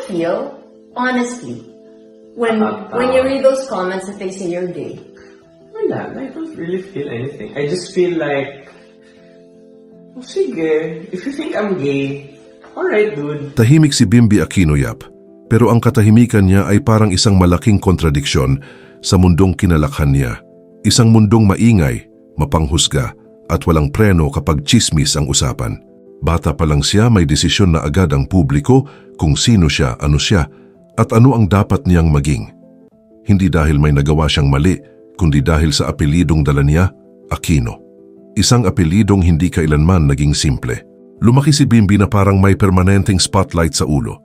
feel, honestly, when you read those comments that they say you're gay? Wala, I don't really feel anything. I just feel like, oh, sige, if you think I'm gay, alright dude. Tahimik si Bimby Aquino Yap, pero ang katahimikan niya ay parang isang malaking kontradiksyon sa mundong kinalakhan niya. Isang mundong maingay, mapanghusga, at walang preno kapag chismis ang usapan. Bata pa lang siya, may desisyon na agad ang publiko kung sino siya, at ano ang dapat niyang maging. Hindi dahil may nagawa siyang mali, kundi dahil sa apelidong dala niya, Aquino. Isang apelidong hindi kailanman naging simple. Lumaki si Bimby na parang may permanenteng spotlight sa ulo.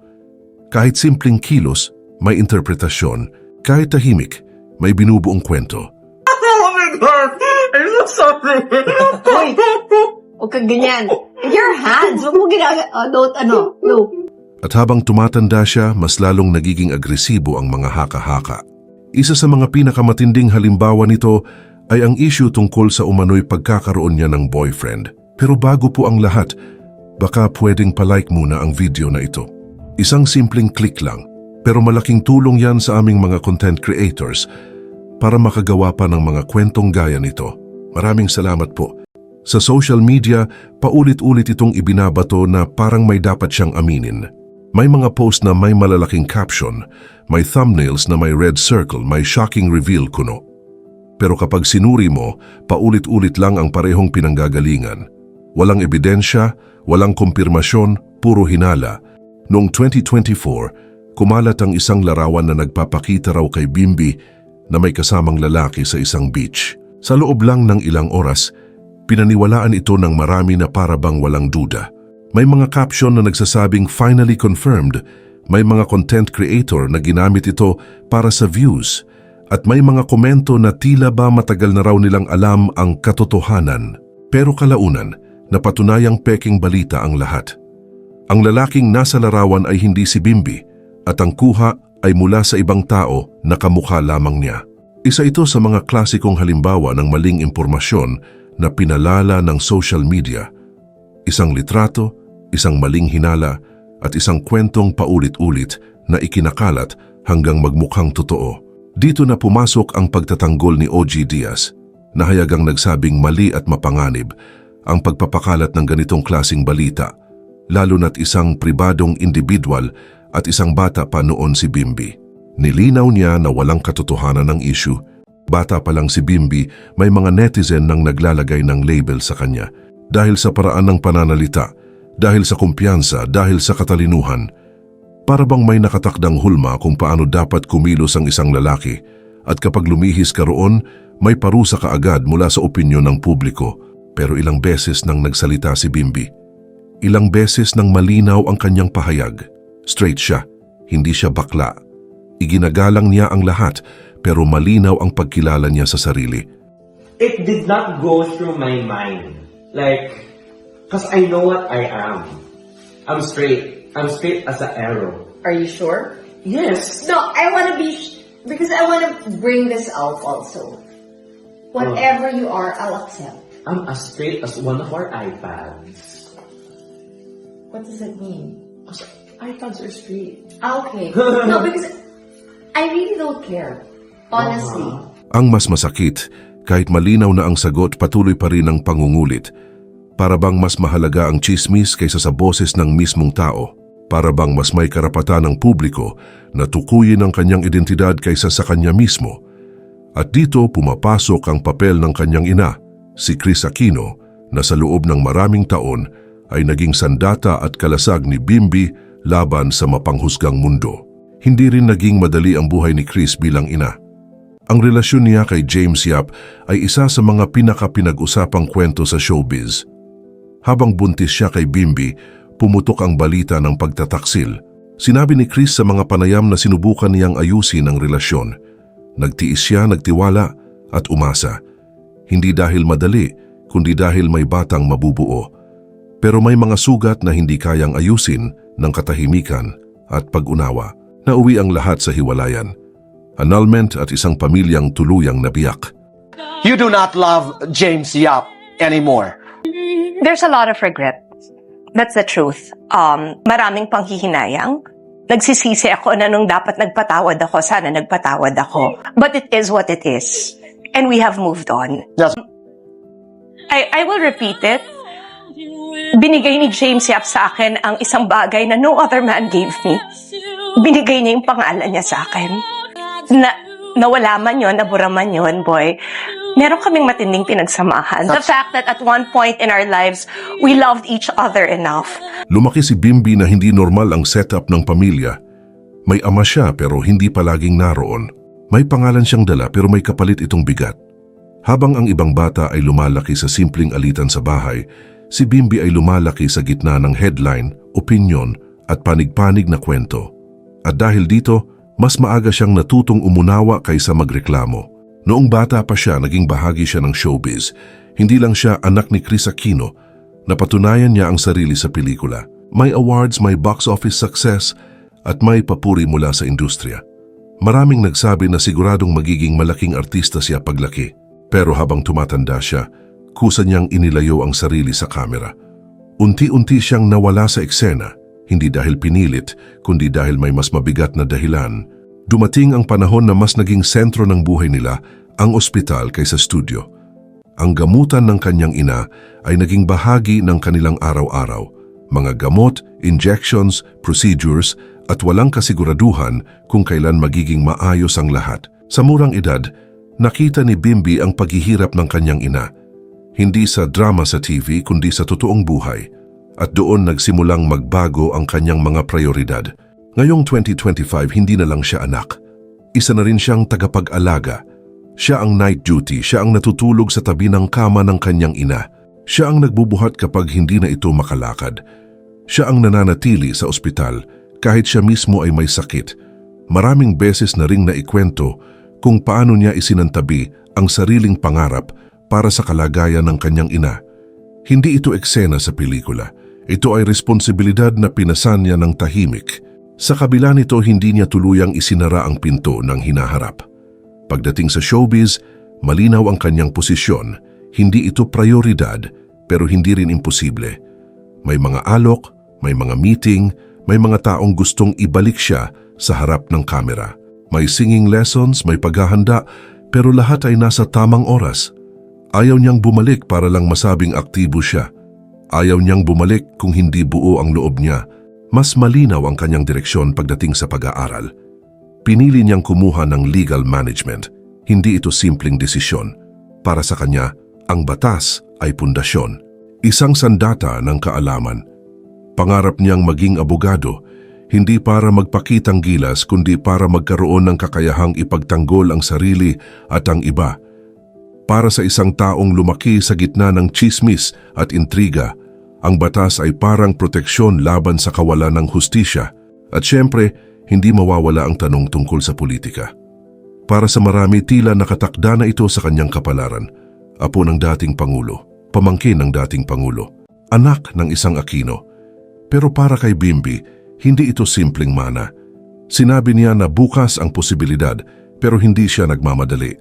Kahit simpleng kilos, may interpretasyon. Kahit tahimik, may binubuong kwento. Oh my God! I'm so sorry! Hoy! Huwag kang ganyan. Your hands! Huwag mo no. At habang tumatanda siya, mas lalong nagiging agresibo ang mga haka-haka. Isa sa mga pinakamatinding halimbawa nito ay ang issue tungkol sa umano'y pagkakaroon niya ng boyfriend. Pero bago po ang lahat, baka pwedeng palike muna ang video na ito. Isang simpleng click lang, pero malaking tulong yan sa aming mga content creators para makagawa pa ng mga kwentong gaya nito. Maraming salamat po. Sa social media, paulit-ulit itong ibinabato na parang may dapat siyang aminin. May mga post na may malalaking caption, may thumbnails na may red circle, may shocking reveal kuno. Pero kapag sinuri mo, paulit-ulit lang ang parehong pinanggagalingan. Walang ebidensya, walang kumpirmasyon, puro hinala. Noong 2024, kumalat ang isang larawan na nagpapakita raw kay Bimby na may kasamang lalaki sa isang beach. Sa loob lang ng ilang oras, pinaniwalaan ito ng marami na para bang walang duda. May mga caption na nagsasabing finally confirmed, may mga content creator na ginamit ito para sa views, at may mga komento na tila ba matagal na raw nilang alam ang katotohanan. Pero kalaunan, napatunayang peking balita ang lahat. Ang lalaking nasa larawan ay hindi si Bimby, at ang kuha ay mula sa ibang tao na kamukha lamang niya. Isa ito sa mga klasikong halimbawa ng maling impormasyon na pinalala ng social media. Isang litrato, isang maling hinala, at isang kwentong paulit-ulit na ikinakalat hanggang magmukhang totoo. Dito na pumasok ang pagtatanggol ni OG Diaz, na hayagang nagsabing mali at mapanganib ang pagpapakalat ng ganitong klasing balita, lalo na't isang pribadong individual at isang bata pa noon si Bimby. Nilinaw niya na walang katotohanan ng issue. Bata pa lang si Bimby, may mga netizen nang naglalagay ng label sa kanya dahil sa paraan ng pananalita, dahil sa kumpiyansa, dahil sa katalinuhan. Para bang may nakatakdang hulma kung paano dapat kumilos ang isang lalaki, at kapag lumihis ka roon, may parusa ka agad mula sa opinyon ng publiko. Pero ilang beses nang nagsalita si Bimby. Ilang beses nang malinaw ang kanyang pahayag. Straight siya, hindi siya bakla. Iginagalang niya ang lahat, pero malinaw ang pagkilala niya sa sarili. It did not go through my mind. Like, because I know what I am. I'm straight. I'm straight as an arrow. Are you sure? Yes. No, I want to because I want to bring this out also. Whatever you are, I'll accept. I'm as straight as one of our iPads. What does it mean? Because iPads are straight. Okay. No, because I really don't care. Honestly. Ang mas masakit, kahit malinaw na ang sagot, patuloy pa rin ang pangungulit. Para bang mas mahalaga ang chismis kaysa sa boses ng mismong tao? Para bang mas may karapatan ng publiko na tukuyin ang kanyang identidad kaysa sa kanya mismo? At dito pumapasok ang papel ng kanyang ina, si Kris Aquino, na sa loob ng maraming taon ay naging sandata at kalasag ni Bimby laban sa mapanghusgang mundo. Hindi rin naging madali ang buhay ni Kris bilang ina. Ang relasyon niya kay James Yap ay isa sa mga pinag-usapang kwento sa showbiz. Habang buntis siya kay Bimby, pumutok ang balita ng pagtataksil. Sinabi ni Kris sa mga panayam na sinubukan niyang ayusin ang relasyon. Nagtiis siya, nagtiwala at umasa. Hindi dahil madali, kundi dahil may batang mabubuo. Pero may mga sugat na hindi kayang ayusin ng katahimikan at pag-unawa. Nauwi ang lahat sa hiwalayan. Annulment at isang pamilyang tuluyang nabiyak. You do not love James Yap anymore. There's a lot of regret. That's the truth. Maraming panghihinayang. nagsisisi ako na nung dapat nagpatawad ako, sana nagpatawad ako. But it is what it is. And we have moved on. Yes. I will repeat it. Binigay ni James Yap sa akin ang isang bagay na no other man gave me. Binigay niya yung pangalan niya sa akin. Nawala man yun, nabura man yun, boy. Meron kaming matinding pinagsamahan. The fact that at one point in our lives, we loved each other enough. Lumaki si Bimbi na hindi normal ang setup ng pamilya. May ama siya pero hindi palaging naroon. May pangalan siyang dala pero may kapalit itong bigat. Habang ang ibang bata ay lumalaki sa simpleng alitan sa bahay, si Bimbi ay lumalaki sa gitna ng headline, opinyon at panig-panig na kwento. At dahil dito, mas maaga siyang natutong umunawa kaysa magreklamo. Noong bata pa siya, naging bahagi siya ng showbiz. Hindi lang siya anak ni Chris Aquino. Napatunayan niya ang sarili sa pelikula. May awards, may box office success, at may papuri mula sa industriya. Maraming nagsabi na siguradong magiging malaking artista siya paglaki. Pero habang tumatanda siya, kusa niyang inilayo ang sarili sa kamera. Unti-unti siyang nawala sa eksena. Hindi dahil pinilit, kundi dahil may mas mabigat na dahilan. Dumating ang panahon na mas naging sentro ng buhay nila ang ospital kaysa studio. Ang gamutan ng kanyang ina ay naging bahagi ng kanilang araw-araw. Mga gamot, injections, procedures at walang kasiguraduhan kung kailan magiging maayos ang lahat. Sa murang edad, nakita ni Bimbi ang paghihirap ng kanyang ina. Hindi sa drama sa TV kundi sa totoong buhay. At doon nagsimulang magbago ang kanyang mga prioridad. Ngayong 2025, hindi na lang siya anak. Isa na rin siyang tagapag-alaga. Siya ang night duty, siya ang natutulog sa tabi ng kama ng kanyang ina. Siya ang nagbubuhat kapag hindi na ito makalakad. Siya ang nananatili sa ospital kahit siya mismo ay may sakit. Maraming beses na ring naikwento kung paano niya isinantabi ang sariling pangarap para sa kalagayan ng kanyang ina. Hindi ito eksena sa pelikula. Ito ay responsibilidad na pinasan niya ng tahimik. Sa kabila nito, hindi niya tuluyang isinara ang pinto ng hinaharap. Pagdating sa showbiz, malinaw ang kanyang posisyon. Hindi ito prioridad, pero hindi rin imposible. May mga alok, may mga meeting, may mga taong gustong ibalik siya sa harap ng kamera. May singing lessons, may paghahanda, pero lahat ay nasa tamang oras. Ayaw niyang bumalik para lang masabing aktibo siya. Ayaw niyang bumalik kung hindi buo ang loob niya. Mas malinaw ang kanyang direksyon pagdating sa pag-aaral. Pinili niyang kumuha ng legal management. Hindi ito simpleng desisyon. Para sa kanya, ang batas ay pundasyon. Isang sandata ng kaalaman. Pangarap niyang maging abogado, hindi para magpakitang gilas kundi para magkaroon ng kakayahang ipagtanggol ang sarili at ang iba. Para sa isang taong lumaki sa gitna ng tsismis at intriga, ang batas ay parang proteksyon laban sa kawalan ng hustisya. At syempre, hindi mawawala ang tanong tungkol sa politika. Para sa marami, tila nakatakda na ito sa kanyang kapalaran. Apo ng dating Pangulo, pamangkin ng dating Pangulo, anak ng isang Aquino. Pero para kay Bimbi, hindi ito simpleng mana. Sinabi niya na bukas ang posibilidad, pero hindi siya nagmamadali.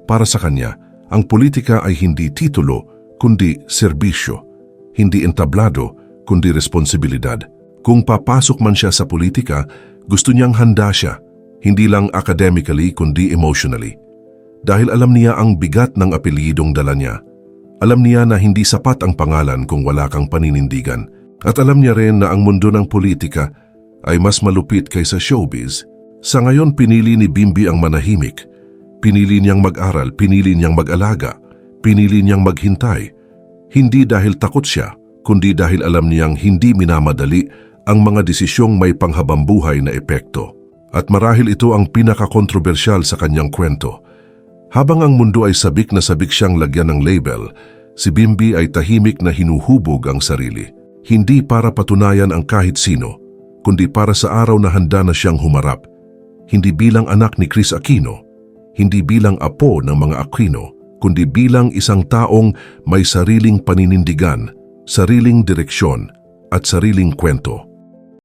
Para sa kanya, ang politika ay hindi titulo, kundi serbisyo. Hindi entablado, kundi responsibilidad. Kung papasok man siya sa politika, gusto niyang handa siya, hindi lang academically kundi emotionally. Dahil alam niya ang bigat ng apelyidong dala niya. Alam niya na hindi sapat ang pangalan kung wala kang paninindigan. At alam niya rin na ang mundo ng politika ay mas malupit kaysa showbiz. Sa ngayon, pinili ni Bimbi ang manahimik. Pinili niyang mag-aral, pinili niyang mag-alaga, pinili niyang maghintay. Hindi dahil takot siya, kundi dahil alam niyang hindi minamadali ang mga desisyong may panghabambuhay na epekto. At marahil ito ang pinaka-kontrobersyal sa kanyang kwento. Habang ang mundo ay sabik na sabik siyang lagyan ng label, si Bimbi ay tahimik na hinuhubog ang sarili. Hindi para patunayan ang kahit sino, kundi para sa araw na handa na siyang humarap. Hindi bilang anak ni Chris Aquino, hindi bilang apo ng mga Aquino, kundi bilang isang taong may sariling paninindigan, sariling direksyon at sariling kwento.